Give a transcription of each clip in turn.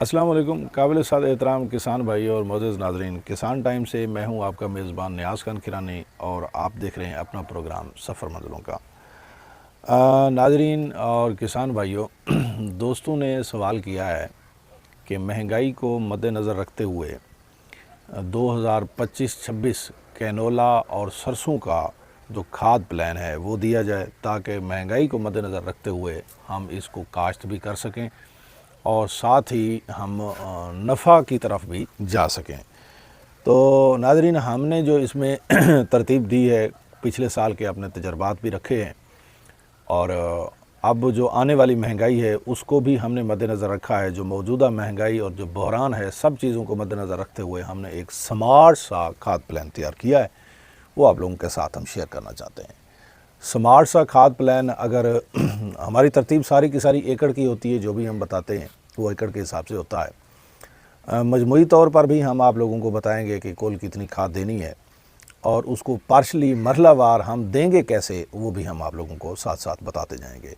अस्सलाम वालेकुम। काबिल साद एहतराम किसान भाई और मोअज़्ज़ज़ नाज़रीन, किसान टाइम से मैं हूं आपका मेज़बान नियाज़ खान किरानी और आप देख रहे हैं अपना प्रोग्राम सफ़र मंज़िलों का। नाज़रीन और किसान भाइयों, दोस्तों ने सवाल किया है कि महंगाई को मद्देनज़र रखते हुए 2025-26 कैनोला और सरसों का जो खाद प्लान है वो दिया जाए, ताकि महंगाई को मद्देनज़र रखते हुए हम इसको काश्त भी कर सकें और साथ ही हम नफ़ा की तरफ भी जा सकें। तो नाज़रीन, हमने जो इसमें तरतीब दी है, पिछले साल के अपने तजर्बात भी रखे हैं और अब जो आने वाली महंगाई है उसको भी हमने मद्देनज़र रखा है। जो मौजूदा महंगाई और जो बहरान है, सब चीज़ों को मद्देनज़र रखते हुए हमने एक स्मार्ट सा खाद प्लान तैयार किया है, वो आप लोगों के साथ हम शेयर करना चाहते हैं। स्मार्ट सा खाद प्लान, अगर हमारी तरतीब सारी की सारी एकड़ की होती है, जो भी हम बताते हैं वो एकड़ के हिसाब से होता है। मजमूई तौर पर भी हम आप लोगों को बताएंगे कि कुल कितनी खाद देनी है और उसको पार्शली मरहलावार हम देंगे कैसे, वो भी हम आप लोगों को साथ साथ बताते जाएंगे।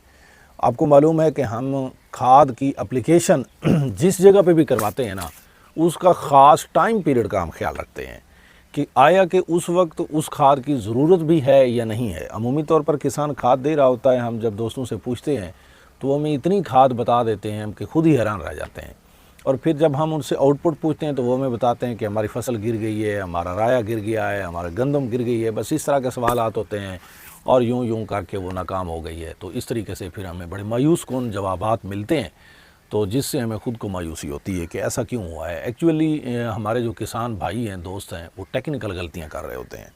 आपको मालूम है कि हम खाद की एप्लीकेशन जिस जगह पे भी करवाते हैं ना, उसका ख़ास टाइम पीरियड का हम ख्याल रखते हैं कि आया कि उस वक्त उस खाद की ज़रूरत भी है या नहीं है। अमूमी तौर पर किसान खाद दे रहा होता है, हम जब दोस्तों से पूछते हैं तो वो हमें इतनी खाद बता देते हैं हम कि खुद ही हैरान रह जाते हैं। और फिर जब हम उनसे आउटपुट पूछते हैं तो वो हमें बताते हैं कि हमारी फसल गिर गई है, हमारा राया गिर गया है, हमारा गंदम गिर गई है। बस इस तरह के सवालात होते हैं और यूं यूं करके वो नाकाम हो गई है। तो इस तरीके से फिर हमें बड़े मायूस कौन जवाबात मिलते हैं, तो जिससे हमें ख़ुद को मायूसी होती है कि ऐसा क्यों हुआ है। एक्चुअली हमारे जो किसान भाई हैं, दोस्त हैं, वो टेक्निकल गलतियाँ कर रहे होते हैं।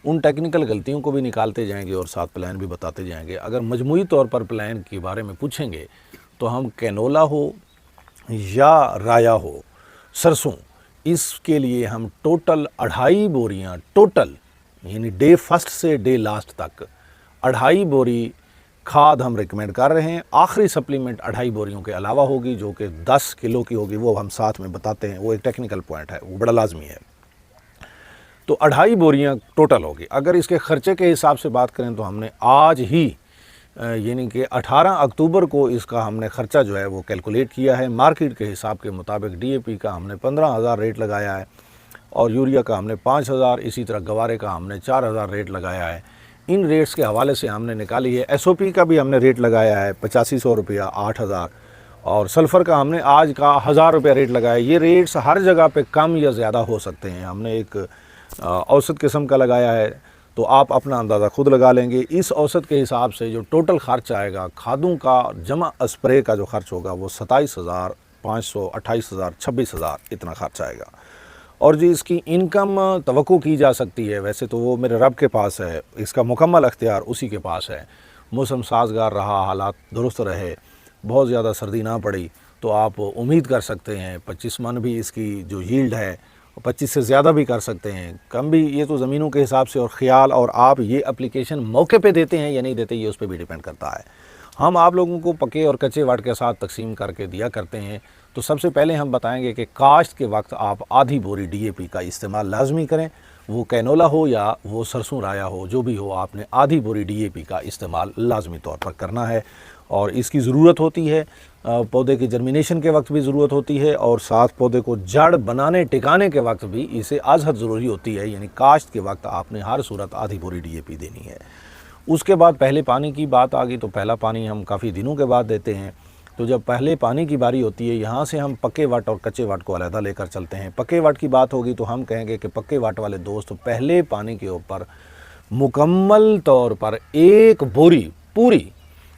उन टेक्निकल गलतियों को भी निकालते जाएंगे और साथ प्लान भी बताते जाएंगे। अगर मजमूई तौर पर प्लान के बारे में पूछेंगे तो हम कैनोला हो या राया हो, सरसों, इसके लिए हम टोटल 2.5 बोरियाँ, टोटल यानी डे फर्स्ट से डे लास्ट तक 2.5 बोरी खाद हम रिकमेंड कर रहे हैं। आखिरी सप्लीमेंट 2.5 बोरियों के अलावा होगी, जो कि 10 किलो की होगी, वो हम साथ में बताते हैं। वो एक टेक्निकल पॉइंट है, वो बड़ा लाजमी है। तो 2.5 बोरियाँ टोटल होगी। अगर इसके ख़र्चे के हिसाब से बात करें तो हमने आज ही यानी कि 18 अक्टूबर को इसका हमने ख़र्चा जो है वो कैलकुलेट किया है। मार्केट के हिसाब के मुताबिक डीएपी का हमने 15,000 रेट लगाया है और यूरिया का हमने 5,000, इसी तरह गवारे का हमने 4,000 रेट लगाया है। इन रेट्स के हवाले से हमने निकाली है। एसओपी का भी हमने रेट लगाया है 8500 रुपया, 8,000, और सल्फ़र का हमने आज का 1,000 रुपया रेट लगाया है। ये रेट्स हर जगह पे कम या ज़्यादा हो सकते हैं। हमने एक औसत किस्म का लगाया है, तो आप अपना अंदाज़ा खुद लगा लेंगे। इस औसत के हिसाब से जो टोटल खर्च आएगा खादों का, जमा स्प्रे का जो खर्च होगा, वो 27,500, 28,000, 26,000 इतना खर्च आएगा। और जो इसकी इनकम तवक्को की जा सकती है, वैसे तो वो मेरे रब के पास है, इसका मुकम्मल अख्तियार उसी के पास है। मौसम साजगार रहा, हालात दुरुस्त रहे, बहुत ज़्यादा सर्दी ना पड़ी, तो आप उम्मीद कर सकते हैं 25 मन भी इसकी जो यील्ड है, 25 से ज़्यादा भी कर सकते हैं, कम भी। ये तो ज़मीनों के हिसाब से और ख़्याल, और आप ये एप्लीकेशन मौके पे देते हैं या नहीं देते, ये उस पर भी डिपेंड करता है। हम आप लोगों को पके और कच्चे वाट के साथ तकसीम करके दिया करते हैं। तो सबसे पहले हम बताएंगे कि काश्त के वक्त आप आधी बोरी डीएपी का इस्तेमाल लाजमी करें। वो कैनोला हो या वो सरसों राया हो, जो भी हो, आपने आधी बोरी डीएपी का इस्तेमाल लाजमी तौर पर करना है। और इसकी ज़रूरत होती है पौधे की जर्मिनेशन के वक्त भी ज़रूरत होती है, और साथ पौधे को जड़ बनाने टिकाने के वक्त भी इसे आज हद ज़रूरी होती है। यानी काश्त के वक्त आपने हर सूरत आधी बोरी डीएपी देनी है। उसके बाद पहले पानी की बात आ गई, तो पहला पानी हम काफ़ी दिनों के बाद देते हैं। तो जब पहले पानी की बारी होती है, यहाँ से हम पक्के वाट और कच्चे वाट को अलहदा लेकर चलते हैं। पक्के वाट की बात होगी तो हम कहेंगे कि पक्के वाट वाले दोस्त पहले पानी के ऊपर मुकम्मल तौर पर 1 बोरी पूरी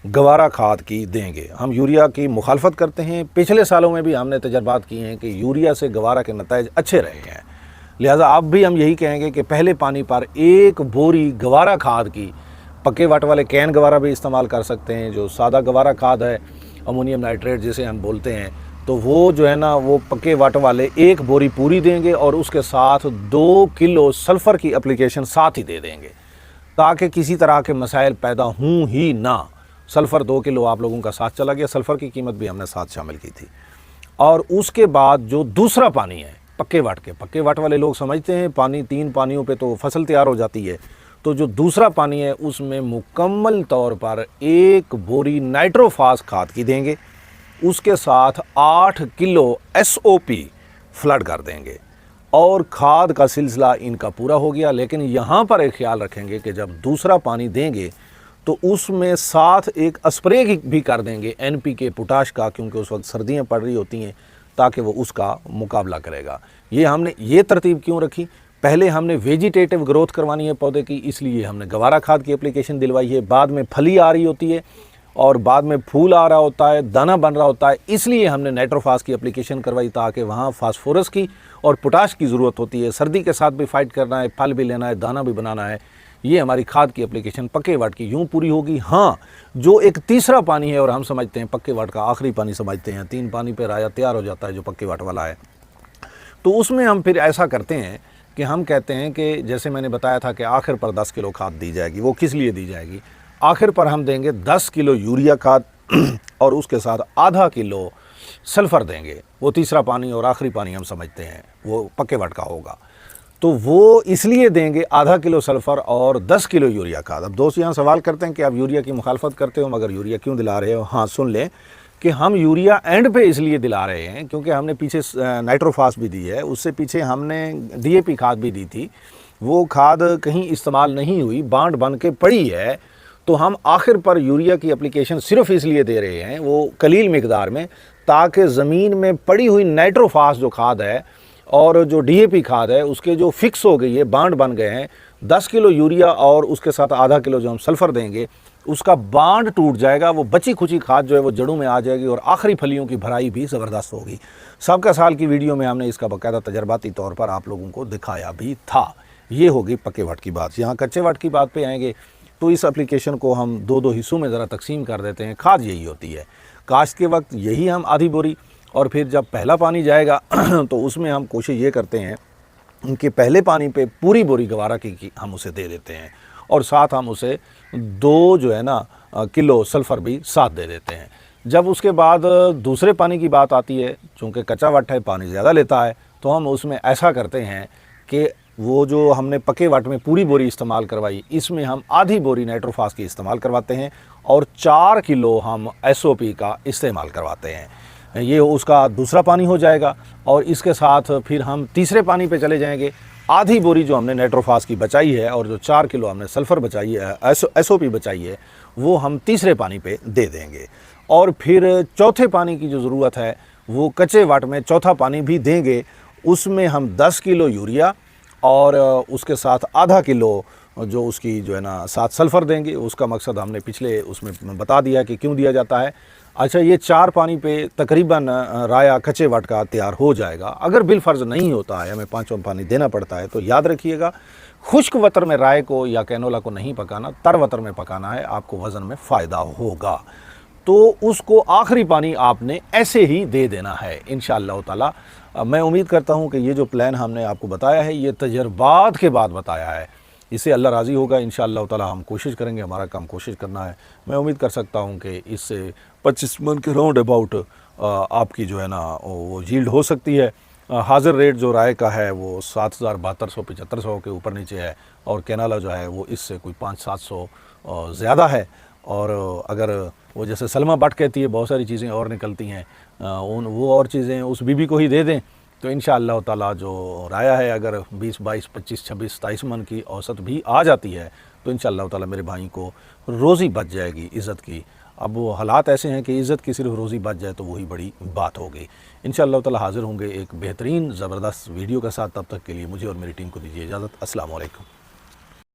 गवारा खाद की देंगे। हम यूरिया की मुखालफत करते हैं। पिछले सालों में भी हमने तजर्बात किए हैं कि यूरिया से गवारा के नताइज अच्छे रहे हैं, लिहाजा अब भी हम यही कहेंगे कि पहले पानी पर 1 बोरी गवारा खाद की, पक्के वाट वाले कैन गवारा भी इस्तेमाल कर सकते हैं। जो सादा गवारा खाद है, अमोनियम नाइट्रेट जिसे हम बोलते हैं, तो वो जो है ना, वो पक्के वाट वाले 1 बोरी पूरी देंगे और उसके साथ 2 किलो सल्फ़र की एप्लीकेशन साथ ही दे देंगे, ताकि किसी तरह के मसाइल पैदा हों ही ना। सल्फ़र 2 किलो आप लोगों का साथ चला गया, सल्फ़र की कीमत भी हमने साथ शामिल की थी। और उसके बाद जो दूसरा पानी है पक्के वाट वाले लोग समझते हैं पानी 3 पानियों पे तो फसल तैयार हो जाती है। तो जो दूसरा पानी है उसमें मुकम्मल तौर पर 1 बोरी नाइट्रोफास खाद की देंगे। उसके साथ 8 किलो SOP फ्लड कर देंगे और खाद का सिलसिला इनका पूरा हो गया। लेकिन यहाँ पर एक ख्याल रखेंगे कि जब दूसरा पानी देंगे तो उसमें साथ एक स्प्रे भी कर देंगे NPK पोटाश का, क्योंकि उस वक्त सर्दियाँ पड़ रही होती हैं, ताकि वो उसका मुकाबला करेगा। ये हमने ये तरतीब क्यों रखी, पहले हमने वेजिटेटिव ग्रोथ करवानी है पौधे की, इसलिए हमने गवारा खाद की एप्लीकेशन दिलवाई है। बाद में फली आ रही होती है और बाद में फूल आ रहा होता है, दाना बन रहा होता है, इसलिए हमने नाइट्रोफास की एप्लीकेशन करवाई, ताकि वहाँ फास्फोरस की और पोटाश की ज़रूरत होती है। सर्दी के साथ भी फाइट करना है, फल भी लेना है, दाना भी बनाना है। ये हमारी खाद की एप्लीकेशन पक्के वाट की यूँ पूरी होगी। हाँ, जो एक तीसरा पानी है और हम समझते हैं पक्के वाट का आखिरी पानी समझते हैं, 3 पानी पे राया तैयार हो जाता है जो पक्के वाट वाला है, तो उसमें हम फिर ऐसा करते हैं कि हम कहते हैं कि जैसे मैंने बताया था कि आखिर पर 10 किलो खाद दी जाएगी। वो किस लिए दी जाएगी, आखिर पर हम देंगे 10 किलो यूरिया खाद और उसके साथ आधा किलो सल्फ़र देंगे। वो तीसरा पानी और आखिरी पानी हम समझते हैं वो पक्के वाट का होगा, तो वो इसलिए देंगे आधा किलो सल्फ़र और 10 किलो यूरिया खाद। अब दोस्त यहाँ सवाल करते हैं कि आप यूरिया की मुखालफत करते हो मगर यूरिया क्यों दिला रहे हो। हाँ, सुन लें कि हम यूरिया एंड पे इसलिए दिला रहे हैं क्योंकि हमने पीछे नाइट्रोफास भी दी है, उससे पीछे हमने DAP खाद भी दी थी, वो खाद कहीं इस्तेमाल नहीं हुई, बांड बन के पड़ी है। तो हम आखिर पर यूरिया की एप्लीकेशन सिर्फ इसलिए दे रहे हैं, वो कलील मिकदार में, ताकि ज़मीन में पड़ी हुई नाइट्रोफास जो खाद है और जो DAP खाद है उसके जो फिक्स हो गई है, बांड बन गए हैं, 10 किलो यूरिया और उसके साथ आधा किलो जो हम सल्फ़र देंगे, उसका बांड टूट जाएगा। वो बची खुची खाद जो है वो जड़ों में आ जाएगी और आखिरी फलियों की भराई भी ज़बरदस्त होगी। सबका साल की वीडियो में हमने इसका बाकायदा तजर्बाती तौर पर आप लोगों को दिखाया भी था। ये होगी पक्के वाट की बात। यहाँ कच्चे वाट की बात पे आएंगे तो इस एप्लीकेशन को हम 2-2 हिस्सों में ज़रा तकसीम कर देते हैं। खाद यही होती है, काश्त के वक्त यही हम आधी बोरी, और फिर जब पहला पानी जाएगा तो उसमें हम कोशिश ये करते हैं उनके पहले पानी पे पूरी बोरी गवारा की हम उसे दे देते हैं और साथ हम उसे 2 जो है ना किलो सल्फ़र भी साथ दे देते हैं। जब उसके बाद दूसरे पानी की बात आती है, चूँकि कच्चा वट है, पानी ज़्यादा लेता है, तो हम उसमें ऐसा करते हैं कि वो जो हमने पके वट में पूरी बोरी इस्तेमाल करवाई, इसमें हम आधी बोरी नाइट्रोफास की इस्तेमाल करवाते हैं और 4 किलो हम SOP का इस्तेमाल करवाते हैं। ये उसका दूसरा पानी हो जाएगा और इसके साथ फिर हम तीसरे पानी पे चले जाएंगे। आधी बोरी जो हमने नाइट्रोफास की बचाई है और जो 4 किलो हमने सल्फ़र बचाई है, SOP बचाई है, वो हम तीसरे पानी पे दे देंगे। और फिर चौथे पानी की जो ज़रूरत है वो कच्चे वाट में चौथा पानी भी देंगे। उसमें हम 10 किलो यूरिया और उसके साथ आधा किलो जो उसकी जो है ना साथ सल्फ़र देंगे। उसका मकसद हमने पिछले उसमें बता दिया कि क्यों दिया जाता है। अच्छा, ये 4 पानी पे तकरीबन राया कच्चे वाट का तैयार हो जाएगा। अगर बिलफर्ज नहीं होता है, हमें 5वां पानी देना पड़ता है, तो याद रखिएगा खुश्क वतर में राय को या कैनोला को नहीं पकाना, तर वतर में पकाना है, आपको वज़न में फ़ायदा होगा। तो उसको आखिरी पानी आपने ऐसे ही दे देना है इंशाअल्लाह ताला। मैं उम्मीद करता हूँ कि ये जो प्लान हमने आपको बताया है ये तजर्बात के बाद बताया है, इससे अल्लाह राज़ी होगा इंशाअल्लाह ताला। हम कोशिश करेंगे, हमारा काम कोशिश करना है। मैं उम्मीद कर सकता हूँ कि इससे 25 मन के राउंड अबाउट आपकी जो है ना वो यील्ड हो सकती है। हाज़िर रेट जो राय का है वो 7,7200-7500 के ऊपर नीचे है और कैनाला जो है वो इससे कोई 500-700 ज़्यादा है। और अगर वो जैसे सलमा बट कहती है बहुत सारी चीज़ें और निकलती हैं, वो और चीज़ें उस बीबी को ही दे दें तो इंशाअल्लाह ताला जो राया है अगर 20, 22, 25, 26, 27 मन की औसत भी आ जाती है तो इंशाअल्लाह ताला मेरे भाई को रोज़ी बच जाएगी इज़्ज़त की। अब वो हालात ऐसे हैं कि इज़्ज़त की सिर्फ रोज़ी बच जाए तो वही बड़ी बात होगी। इंशाअल्लाह ताला हाज़िर होंगे एक बेहतरीन ज़बरदस्त वीडियो के साथ। तब तक के लिए मुझे और मेरी टीम को दीजिए इजाज़त। अस्सलाम वालेकुम।